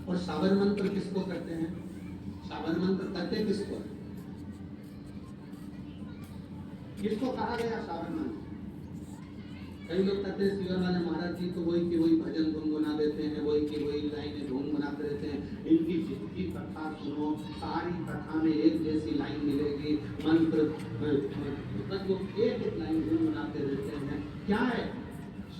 और शाबर मंत्र किसको करते हैं? शाबर मंत्र करते किसको है? किसको कहा गया शाबर मंत्र? कई लोग कहते हैं शिवर वाले महाराज जी तो वही की वही भजन गुनगुना देते हैं, वही की वही लाइनें धूम बनाते रहते हैं। इनकी जितनी कथा सुनो, सारी कथा में एक जैसी लाइन मिलेगी, मंत्र बस वो एक एक लाइन गुनगुनाते रहते हैं। क्या है?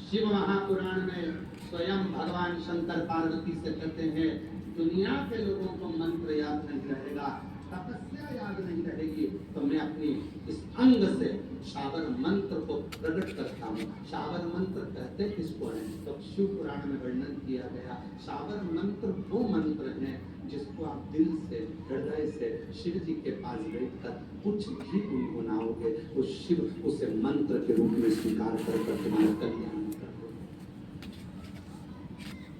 शिव महापुराण में स्वयं भगवान शंकर पार्वती से कहते हैं दुनिया के लोगों को मंत्र याद नहीं रहेगा, तपस्या याद नहीं रहेगी, तो मैं अपनी इस अंग से शाबर मंत्र को प्रकट करता हूँ। शाबर मंत्र कहते किसको हैं? तो शिव पुराण में वर्णन किया गया। शाबर मंत्र वो मंत्र है जिसको आप दिल से, हृदय से शिव जी के पास बैठकर कुछ भी गुनगुनाओगे, वो शिव उसे मंत्र के रूप में स्वीकार कर तुम्हारा कल्याण कर देगा।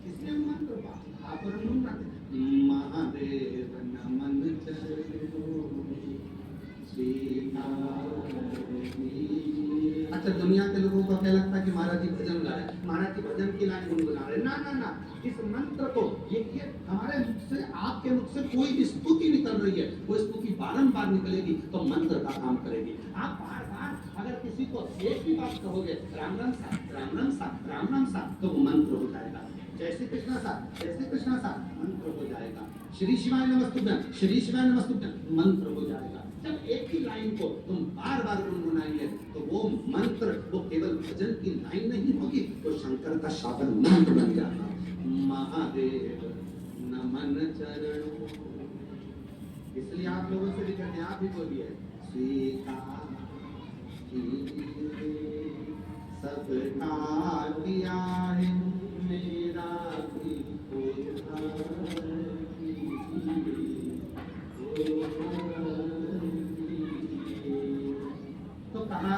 इसलिए मंत्र महादेव नमन अच्छा, दुनिया के लोगों को क्या लगता है कि महाराज जी भजन गा रहे हैं, महाराज जी भजन की लाइन गुनगुना रहे हैं। ना ना ना, इस मंत्र को ये हमारे मुख से, आपके मुख से कोई भी स्तुति निकल रही है, वो स्तुति बारंबार निकलेगी तो मंत्र का काम करेगी। आप बार बार अगर किसी को एक ही बात कहोगे राम राम सा राम राम सा राम राम सा, तो वो मंत्र हो जाएगा। जय श्री कृष्णा सा जय श्री कृष्णा सा मंत्र हो जाएगा। श्री शिवाय नमस्तुभ्यं श्री शिवाय नमस्तुभ्यं मंत्र हो जाएगा। जब एक ही लाइन को तुम बार बार गुनगुनाएंगे तो वो मंत्र, वो केवल भजन की लाइन नहीं होगी, तो शंकर का शाबर मंत्र बन जाता। महादेव नमन चरणों, इसलिए आप लोगों से भी कहते हैं, आप भी बोलिए स्वीकार सबका किया है मेरा भी तो कहा।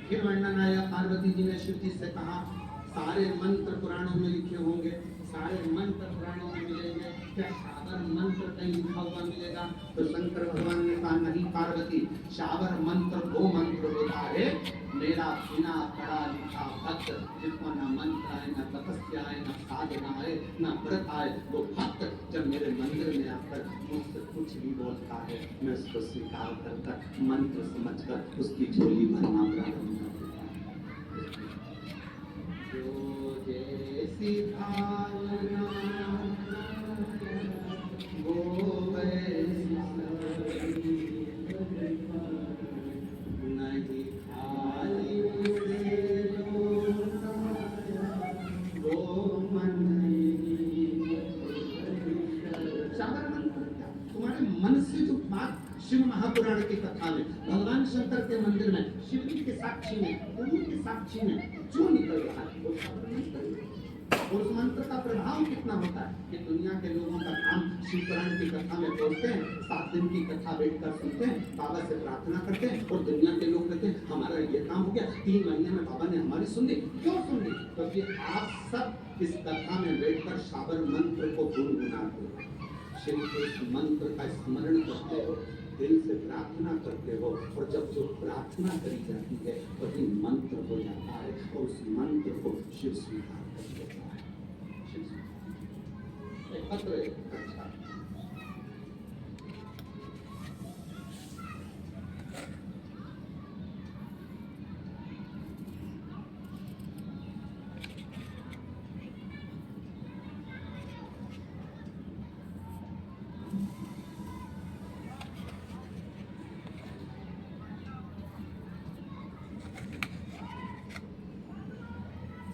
फिर वर्णन आया, पार्वती जी ने शिव जी से कहा सारे मंत्र पुराणों में लिखे होंगे, सारे मंत्र पुराणों में मिलेंगे, क्या शाबर मंत्र कहीं लिखा हुआ मिलेगा? तो शंकर भगवान ने कहा नहीं पार्वती, शाबर मंत्र वो मंत्र होता है मेरा बिना पढ़ा लिखा भक्त, जिसको न मंत्र आए, न तपस्या आए, न साधना आए, न व्रत आए, वो भक्त जब मेरे मंदिर में आकर मुझसे कुछ भी बोलता है, मैं उसको स्वीकार कर मंत्र समझकर उसकी झोली भरना प्रारंभ कर देता हूं। जो जैसी भावना वो वैसी नहीं, खाली वो मन तुम्हारे मन से जो बात शिव महापुराण की कथा में, भगवान शंकर के मंदिर में, शिव जी के साक्षी में, गुरु के साक्षी में जो निकल रहा है वो शाबर मंत्र है। और उस मंत्र का प्रभाव कितना होता है कि दुनिया के लोगों का काम शिव पुराण की कथा में पहुंचते हैं, 7 दिन की कथा बैठकर सुनते हैं, बाबा से प्रार्थना करते हैं, और दुनिया के लोग कहते हैं हमारा ये काम हो गया, 3 महीने में बाबा ने हमारी सुन ली। क्यों सुन ली? क्योंकि आप सब इस कथा में बैठकर शाबर मंत्र को गुनगुनाते हो, शिव के इस मंत्र का स्मरण करते हो, दिल से प्रार्थना करते हो, और जब जो प्रार्थना करी जाती है वही मंत्र हो जाता है, और उस मंत्र को शिव स्वीकार कर लेता है। एक पत्र है, अच्छा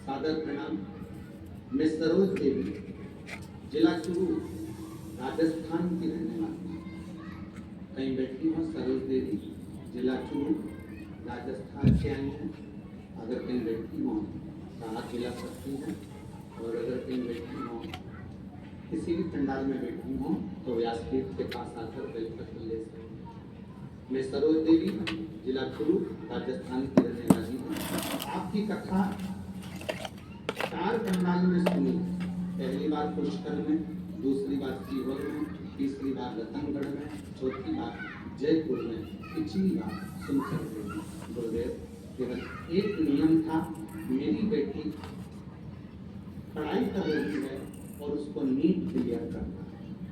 सादर प्रणाम। मैं सरोज देवी, जिला चूरू, राजस्थान की रहने वाली। कहीं बैठी हूँ सरोज देवी, जिला चूरू, राजस्थान से आई हूँ। अगर कहीं बैठी हूँ तो हाथ मिला सकती हैं, और अगर कहीं बैठी हूँ किसी भी पंडाल में बैठी हूँ तो व्यासपीठ के पास आकर बैठकर ले सकती हैं। मैं सरोज देवी, जिला चूरू, राजस्थान की रहने वाली हूँ। आपकी कथा 4 पंडाल में सुनी। पहली बार पुष्कर में, दूसरी बार सीहोर में, तीसरी बार रतनगढ़ में, चौथी बार जयपुर में, 5वीं बार सुनकर गुरुदेव। केवल एक नियम था, मेरी बेटी पढ़ाई कर रही है और उसको नीट क्लियर करना।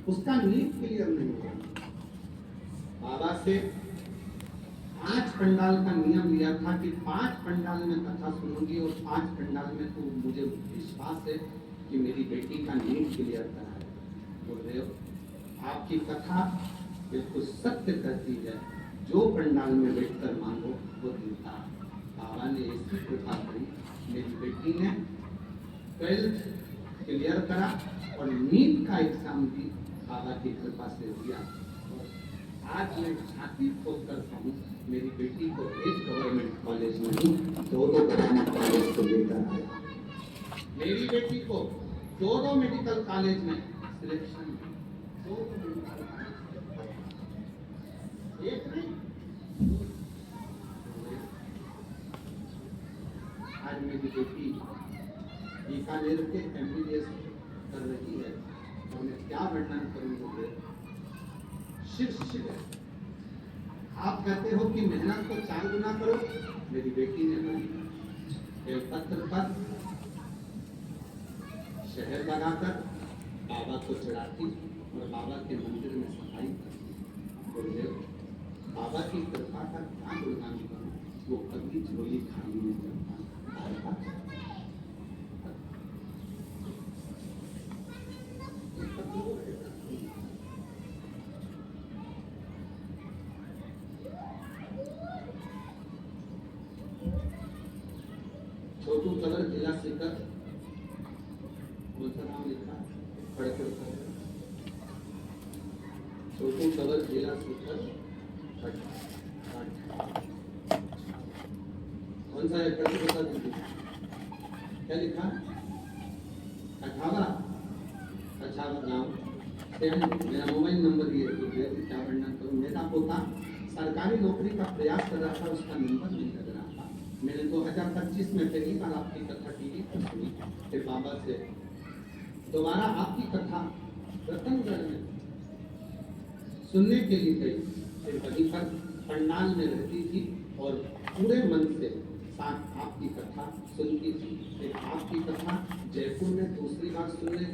उसका नीट क्लियर नहीं हुआ। बाबा से 5 पंडाल का नियम लिया था कि 5 पंडाल में कथा सुनूंगी और 5 पंडाल में तो मुझे विश्वास है कि मेरी बेटी का नीट क्लियर कराए। गुरुदेव आपकी कथा बिल्कुल सत्य कहती है, जो पंडाल में बैठकर मांगो वो मिलता। बाबा ने ऐसी कृपा करी, मेरी बेटी ने 12th क्लियर करा और नीट का एग्जाम भी बाबा की कृपा से दिया। और आज मैं छाती ठोक करता हूँ, मेरी बेटी को एक गवर्नमेंट कॉलेज नहीं 2 गवर्नमेंट कॉलेज से लेकर आया। मेरी बेटी को 2 मेडिकल कॉलेज में सिलेक्शन, 2 मेडिकल कॉलेज, एक नहीं। आज मेरी बेटी बीकानेर के MBBS कर रही है और मैं क्या वर्णन करूंगा। शिव है। आप कहते हो कि मेहनत को 4 गुना करो, मेरी बेटी ने बनी एक पत्र पर शहर लगाकर बाबा को चढ़ाती और बाबा के मंदिर में सफाई करती। गुरुदेव बाबा की कृपा का क्या गुणगान करूं, वो कभी झोली खाली नहीं करता। छोटू कलर जिला सीकर नाम लिखा पढ़कर छोटू कलर जिला सीकर कौन सा है करके बता दीजिए। क्या लिखा? अठावा गाँव। मेरा मोबाइल नंबर ये क्या वर्णन करूँ। मेरा पोता सरकारी नौकरी का प्रयास कर रहा था, उसका नंबर नहीं लग रहा था। मैंने 2025 में पहली बार आपकी कथा टीवी पर सुनी, फिर बाबा से दोबारा आपकी कथा रतनगढ़ में सुनने के लिए गई। फिर वहीं पर पंडाल में रहती थी और पूरे मन से साथ आपकी कथा सुनती थी। फिर आपकी कथा जयपुर में दूसरी बार सुनने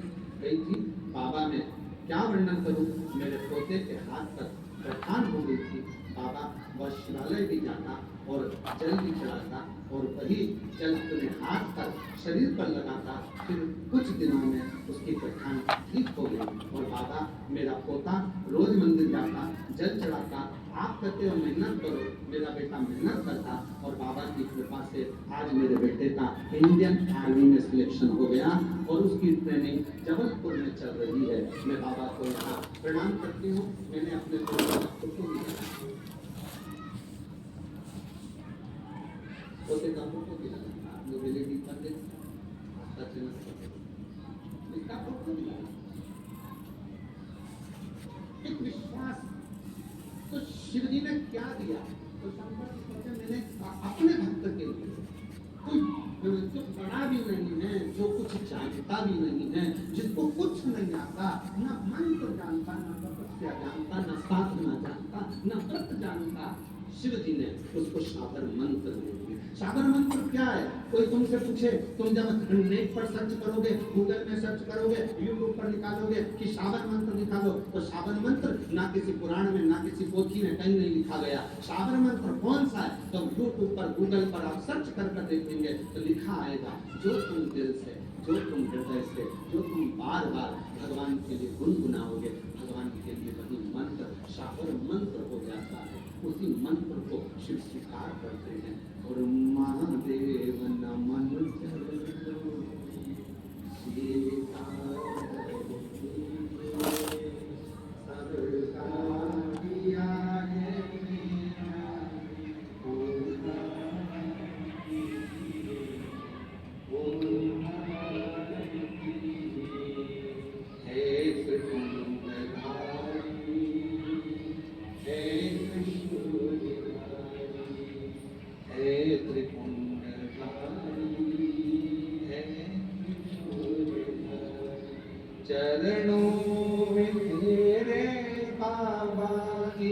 गई थी। बाबा में क्या वर्णन करूं, मेरे पोते के हाथ तक प्रधान हो गई थी। बाबा वह शिवालय भी जाता और जल भी चढ़ाता और वही जल अपने हाथ पर शरीर पर लगाता। फिर कुछ दिनों में उसकी प्रधान ठीक हो गई और बाबा मेरा पोता रोज मंदिर जाता, जल चढ़ाता। आप कहते हो मेहनत करो, मेरा बेटा मेहनत करता और बाबा की कृपा से आज मेरे बेटे का इंडियन आर्मी में सिलेक्शन हो गया और उसकी ट्रेनिंग जबलपुर में चल रही है। मैं बाबा को यहाँ प्रणाम करती हूँ। मैंने अपने पोते का फोटो दिया, आप लोग एलईडी कर दे, इसका फोटो दिया। एक विश्वास तो शिव जी ने क्या दिया, तो मैंने अपने भक्त के लिए कोई जो बड़ा भी नहीं है, जो कुछ जानता भी नहीं है, जिसको कुछ नहीं आता, ना मंत्र जानता, ना तपस्या जानता, ना साधना जानता, ना व्रत जानता, शिव जी ने उसको साबर मंत्र दे दिया। साबर मंत्र क्या है? कोई तुमसे पूछे, तुम जब नेट पर सर्च करोगे, गूगल में सर्च करोगे, यूट्यूब पर निकालोगे कि साबर मंत्र निकालो, तो साबर मंत्र ना किसी पुराण में ना किसी पोथी में कहीं नहीं लिखा गया। साबर मंत्र कौन सा है? तो यूट्यूब पर गूगल पर आप सर्च कर देखेंगे तो लिखा आएगा, जो तुम दिल से, जो तुम हृदय से, जो तुम बार बार भगवान के लिए गुनगुनाओगे, भगवान के लिए वही मंत्र साबर मंत्र हो जाता है। उसी मंत्र को शिव स्वीकार करते हैं और महादेव नमन